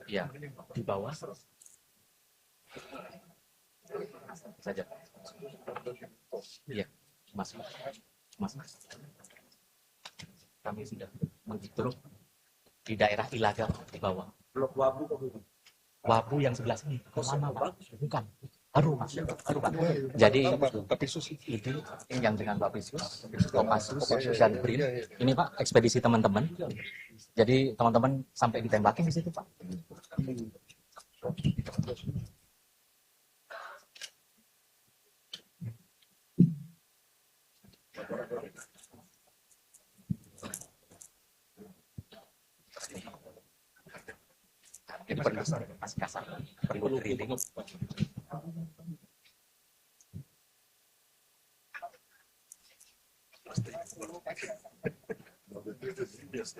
Ya, di bawah saja. Iya, Mas. Mas. Kami sudah menghitung di daerah Ilaga di bawah. Blok Wabu. Wabu yang sebelah sini. Mana, Pak? Bukan. Haru, Mas. Haru, Pak. Jadi itu yang dengan Pak Pisus, Kopassus, dan BRIN. Ini Pak, ekspedisi teman-teman. Jadi teman-teman sampai ditembakin di situ, Pak. Jadi perlu masih kasar, perlu drilling.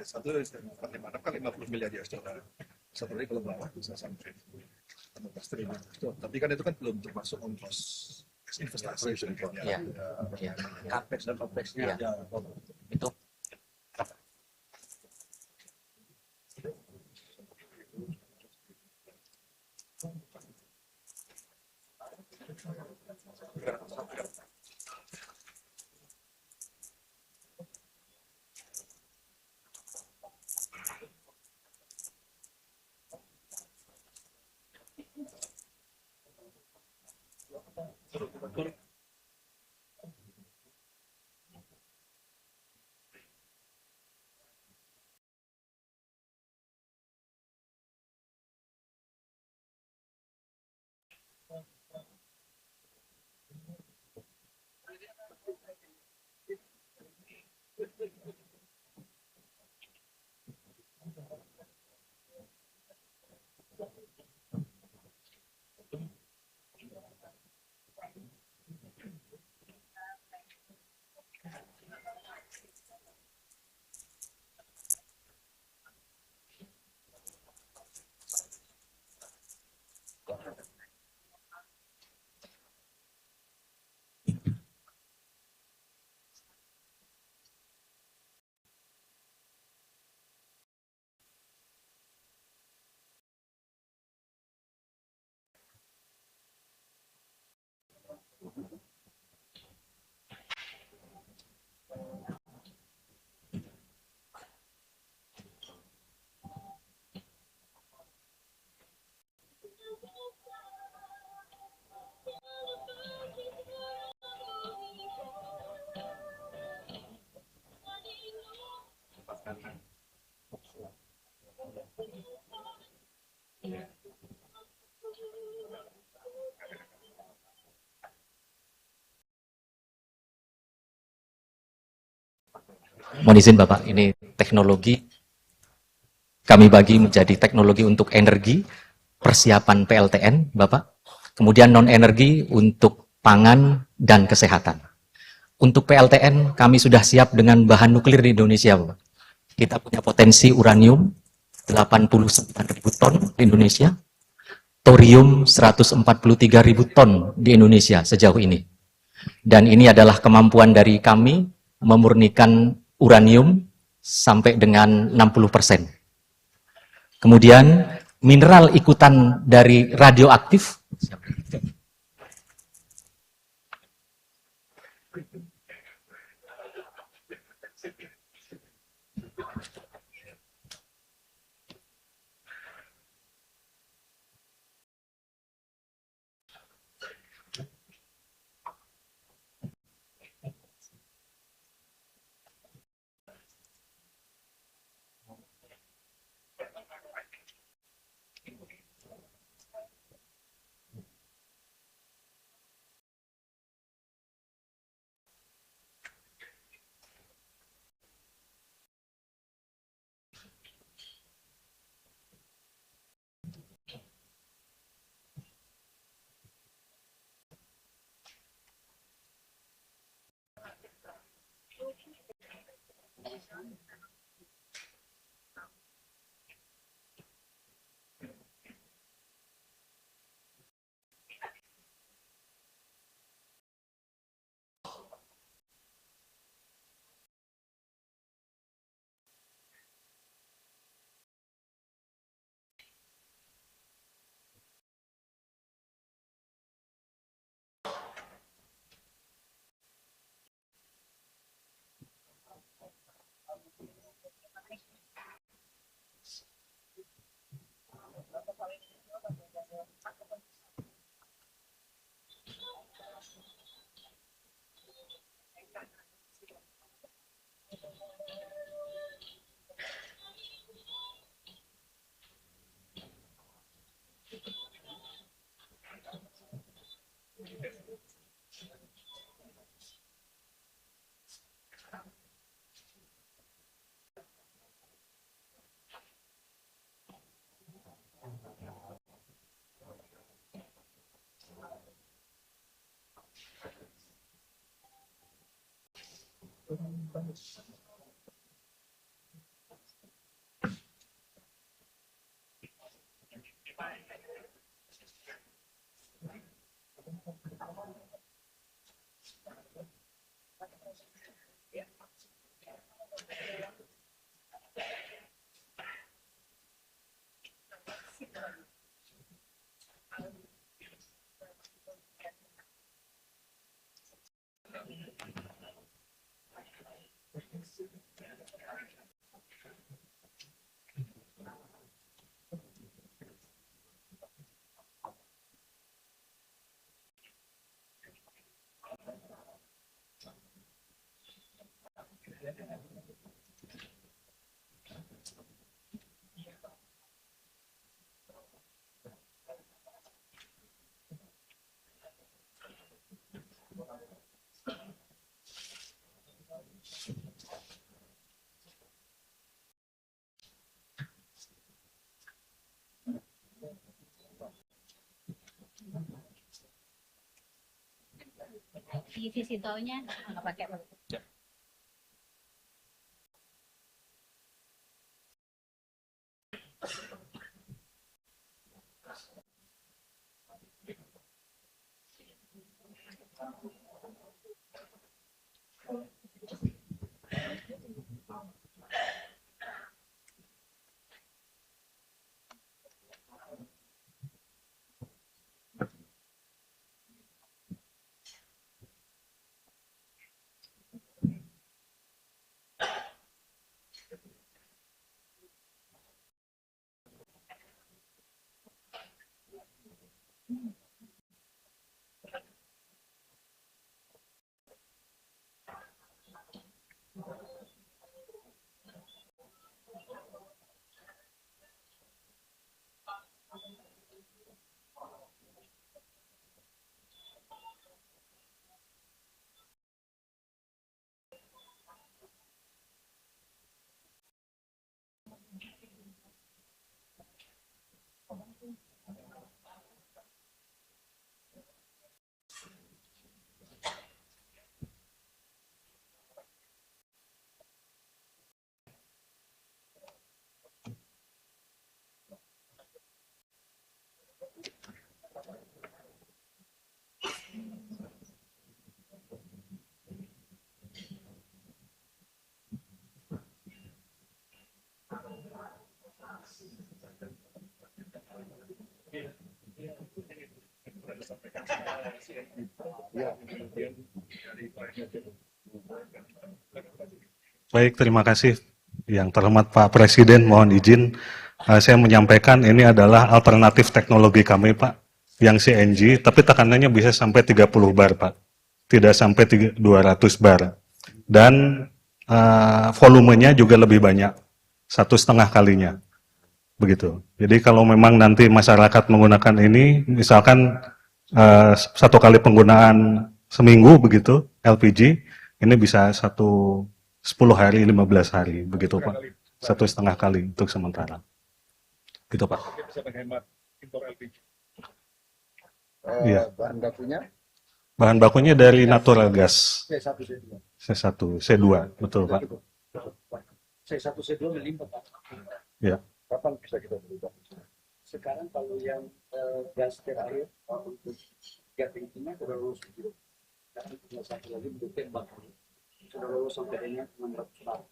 Satu kan 50 miliar US dollar. Satu lagi kalau bawah bisa sampai 15 triliun. Tapi kan itu kan belum termasuk ongkos investasi. Iya. Capex dan Opex. Iya. Itu mohon izin Bapak, ini teknologi kami bagi menjadi teknologi untuk energi, persiapan PLTN, Bapak. Kemudian non-energi untuk pangan dan kesehatan. Untuk PLTN, kami sudah siap dengan bahan nuklir di Indonesia, Bapak. Kita punya potensi uranium 89.000 ton di Indonesia, thorium 143.000 ton di Indonesia sejauh ini. Dan ini adalah kemampuan dari kami memurnikan uranium sampai dengan 60%. Kemudian mineral ikutan dari radioaktif Di visi tolnya nggak pakai. Ya. Baik, terima kasih. Yang terhormat Pak Presiden, mohon izin saya menyampaikan ini adalah alternatif teknologi kami, Pak, yang CNG, tapi tekanannya bisa sampai 30 bar, Pak. Tidak sampai 200 bar. Dan volumenya juga lebih banyak, 1,5 kalinya. Begitu. Jadi kalau memang nanti masyarakat menggunakan ini, misalkan 1 kali penggunaan seminggu begitu, LPG, ini bisa 10 hari, 15 hari, begitu Pak. 1,5 kali untuk sementara. Gitu Pak. Bisa menghemat impor LPG. Iya. Bahan bakunya Bahan bakunya dari natural gas. C1, C2. C1, C2, betul Pak. C1, C2 melimpah, Pak. Ya. Kapan bisa kita berubah? Sekarang kalau yang gas terakhir untuk gating ini sudah lulus begitu. Sekarang tinggal satu lagi untuk tembak. Sudah lulus sampai dengan 600 bar.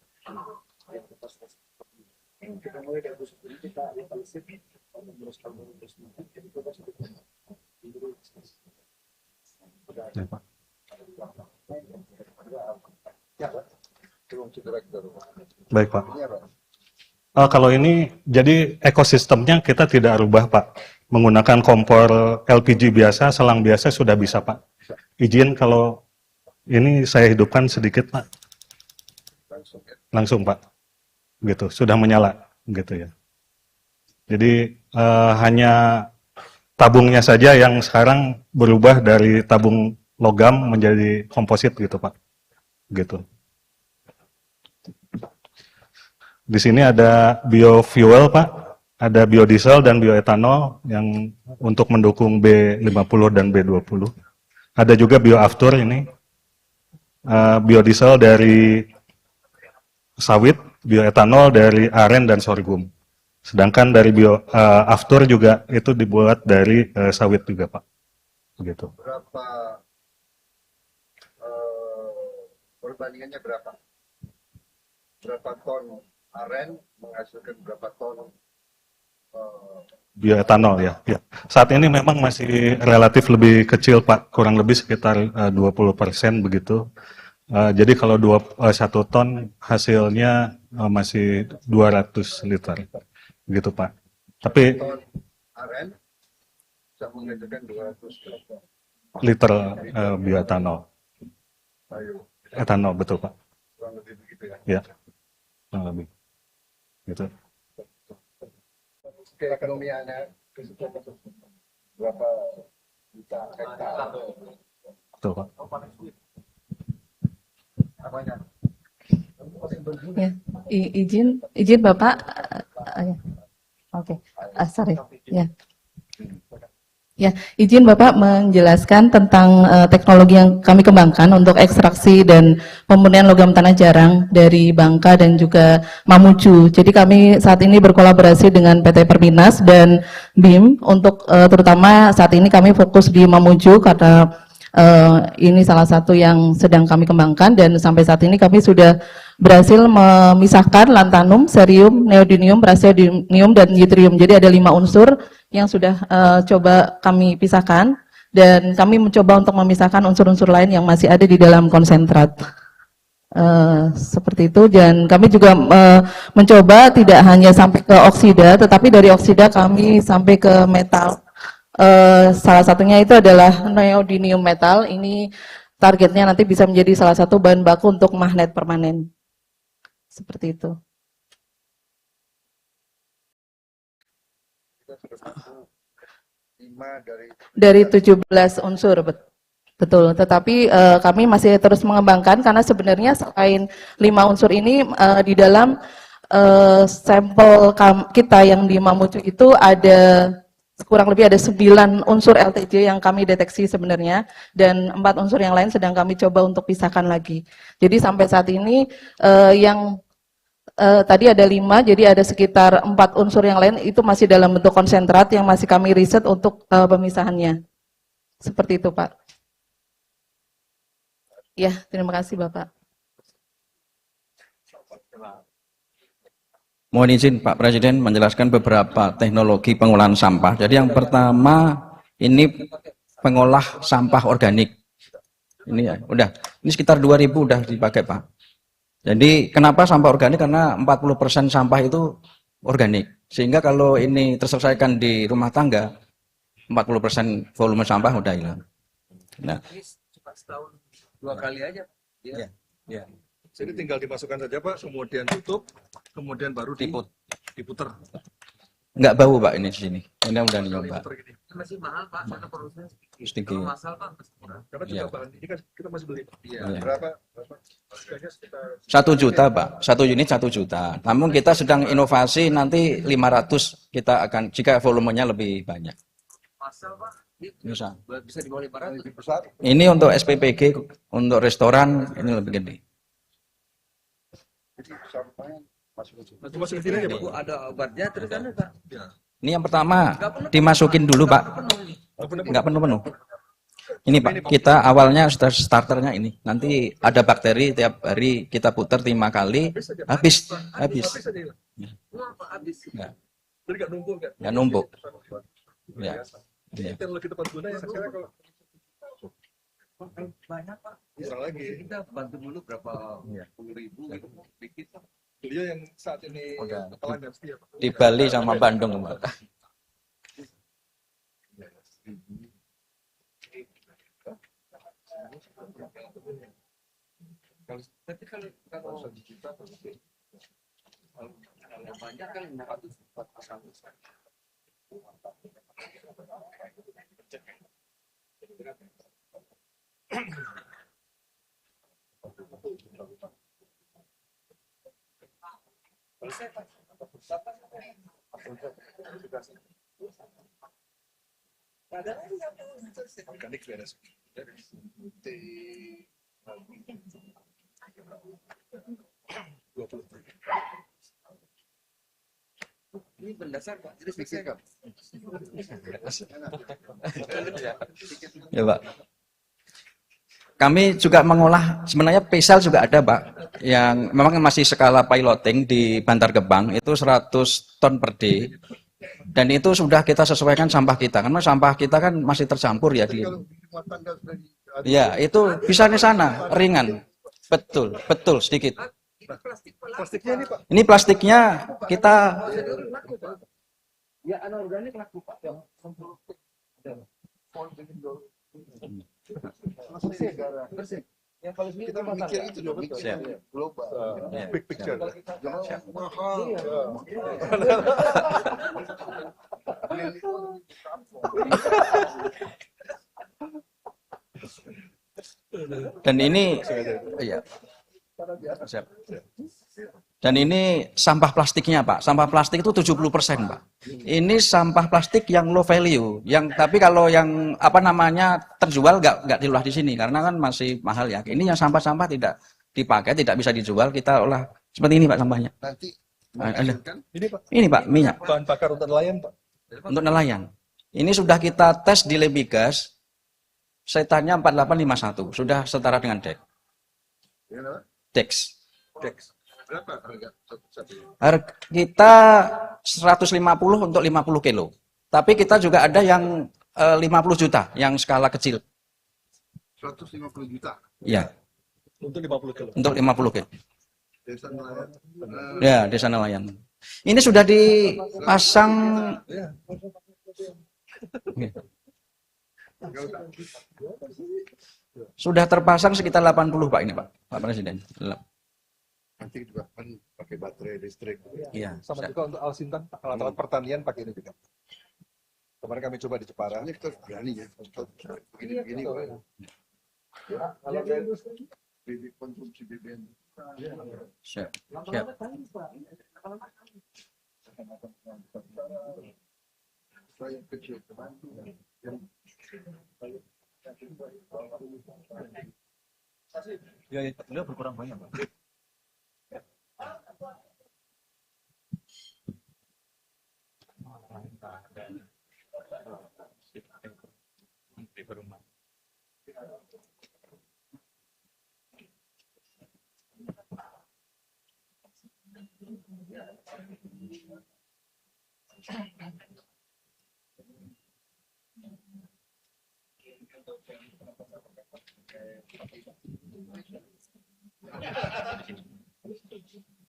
Yang kita kita mulai dari busuk ini kita analisis terus karbon terus jadi kita sudah Ya, Pak. ya Pak. Baik Pak. Ini apa? Kalau ini, jadi ekosistemnya kita tidak rubah Pak. Menggunakan kompor LPG biasa, selang biasa sudah bisa Pak. Izin kalau ini saya hidupkan sedikit Pak. Langsung ya. Langsung Pak. Gitu, sudah menyala. Gitu ya. Jadi hanya tabungnya saja yang sekarang berubah dari tabung logam menjadi komposit gitu Pak. Gitu. Di sini ada biofuel Pak, ada biodiesel dan bioetanol yang untuk mendukung B50 dan B20. Ada juga bioaftur ini, biodiesel dari sawit, bioetanol dari aren dan sorghum. Sedangkan dari aftur juga itu dibuat dari sawit juga, Pak. Begitu. Berapa perbandingannya berapa? Berapa ton aren menghasilkan berapa ton Bioetanol ya. Ya. Saat ini memang masih relatif lebih kecil, Pak. Kurang lebih sekitar 20% begitu. Jadi kalau 1 ton hasilnya masih 200 liter. Begitu, Pak. Tapi ton aren bisa menghasilkan 200 ton liter bioetanol. ayo Etanol, betul, Pak. kurang lebih begitu ya. Ya, kurang lebih. Gitu. Keekonomiannya berapa juta hektar? Betul, Pak. Apanya? Ya, izin Bapak. Ya. Oke, sorry. Ya. Ya, izin Bapak menjelaskan tentang teknologi yang kami kembangkan untuk ekstraksi dan pemurnian logam tanah jarang dari Bangka dan juga Mamuju. Jadi kami saat ini berkolaborasi dengan PT Perminas dan BIM untuk terutama saat ini kami fokus di Mamuju karena ini salah satu yang sedang kami kembangkan dan sampai saat ini kami sudah berhasil memisahkan lantanum, cerium, neodymium, praseodymium, dan yttrium. Jadi ada 5 unsur yang sudah coba kami pisahkan dan kami mencoba untuk memisahkan unsur-unsur lain yang masih ada di dalam konsentrat. Seperti itu dan kami juga mencoba tidak hanya sampai ke oksida tetapi dari oksida kami sampai ke metal. Salah satunya itu adalah neodymium metal. Ini targetnya nanti bisa menjadi salah satu bahan baku untuk magnet permanen. Seperti itu. Dari 17 unsur, betul. Tetapi kami masih terus mengembangkan karena sebenarnya selain 5 unsur ini di dalam sampel kita yang di Mamuju itu ada kurang lebih ada 9 unsur LTJ yang kami deteksi sebenarnya dan 4 unsur yang lain sedang kami coba untuk pisahkan lagi. Jadi sampai saat ini yang tadi ada 5, jadi ada sekitar 4 unsur yang lain itu masih dalam bentuk konsentrat yang masih kami riset untuk pemisahannya. Seperti itu, Pak. Ya, terima kasih, Bapak. Mohon izin Pak Presiden menjelaskan beberapa teknologi pengolahan sampah. Jadi yang pertama ini pengolah sampah organik. Ini ya, udah. Ini sekitar 2000 udah dipakai, Pak. Jadi kenapa sampah organik? Karena 40% sampah itu organik. Sehingga kalau ini terselesaikan di rumah tangga, 40% volume sampah udah hilang. Nah, Ini cuma setahun 2 kali aja. ya, ya. Jadi tinggal dimasukkan saja Pak, kemudian tutup, kemudian baru diputer. Nggak bau Pak ini di sini. Ini udah nyoba. Diputer gini. Masih mahal Pak, karena produksinya Sedikit. kalau masal Pak masih murah. Karena Iya. juga bahan ini kan kita masih beli. Iya. Iya. Berapa? Harganya sekitar 1 juta Pak, 1 unit 1 juta. Namun kita sedang inovasi nanti 500 kita akan jika volumenya lebih banyak. Masal Pak, Bisa. bisa di bawah 500. Lebih besar. Ini untuk SPPG, untuk restoran ini lebih gede. Jadi sampahnya masuk ke Nanti masukin sini aja Pak. Bu, ada obatnya terus kan Pak. Ya. Ini yang pertama dimasukin dulu Pak, nggak penuh-penuh. Ini Pak, kita awalnya starternya ini. Nanti ada bakteri tiap hari kita putar 5 kali, habis. Habis aja hilang. Wah, Pak habis. Nggak, Jadi nggak numpuk kan? nggak numpuk. Ya. Ya. Teknologi tepat guna yang sekarang kalau Banyak Pak. kurang lagi. Kita bantu dulu berapa Iya. 10.000 gitu. Dikit Pak. Beliau yang saat ini Udah. pelanggan setia Pak. Di Bali sama Bandung Pak. Tapi kalau banyak kan 500 400. Organik beres. Di Ini berdasar Pak, jadi pikirkan. Ya Pak. Kami juga mengolah, sebenarnya PESEL juga ada Pak, yang memang masih skala piloting di Bantar Gebang, itu 100 ton per day. Dan itu sudah kita sesuaikan sampah kita, karena sampah kita kan masih tercampur ya. Kalau muatan gas dari Ya, itu bisa di sana, ringan. Betul, betul, sedikit. Plastiknya ini Pak, Ini plastiknya kita, Ya anorganik laku Pak. bersih. Yang paling sedikit Kita mikir itu dong, mikir Siap. global. big picture. Jangan mahal. dan ini, iya. Siap. Dan ini sampah plastiknya Pak, sampah plastik itu 70% Pak. Ini sampah plastik yang low value, yang tapi kalau yang apa namanya terjual nggak diolah di sini karena kan masih mahal ya. Ini yang sampah-sampah tidak dipakai, tidak bisa dijual, kita olah seperti ini Pak sampahnya. Nanti Ada. Ini Pak, Ini Pak minyak bahan bakar untuk nelayan Pak. untuk nelayan. Ini sudah kita tes di Lebigas, setannya 4851, sudah setara dengan Ya, no? Dex. Dex. Berapa harga satu? Harga kita 150 untuk 50 kilo. Tapi kita juga ada yang 50 juta, yang skala kecil. 150 juta. Ya, Untuk 50 kilo. untuk 50 kilo. Desa nelayan. Ya, desa nelayan. Ini sudah dipasang, Ya. sudah terpasang sekitar 80 Pak ini Pak Presiden. Nanti juga kan pakai baterai listrik. Iya. Sama juga untuk Alsintan, alat-alat pertanian pakai ini juga. Kemarin kami coba di Jepara. Ini kita harus berani ya. Begini-begini. Kalau Bibit konsumsi BBM. Siap. Siap. Saya kecil. ya, beliau berkurang banyak Pak.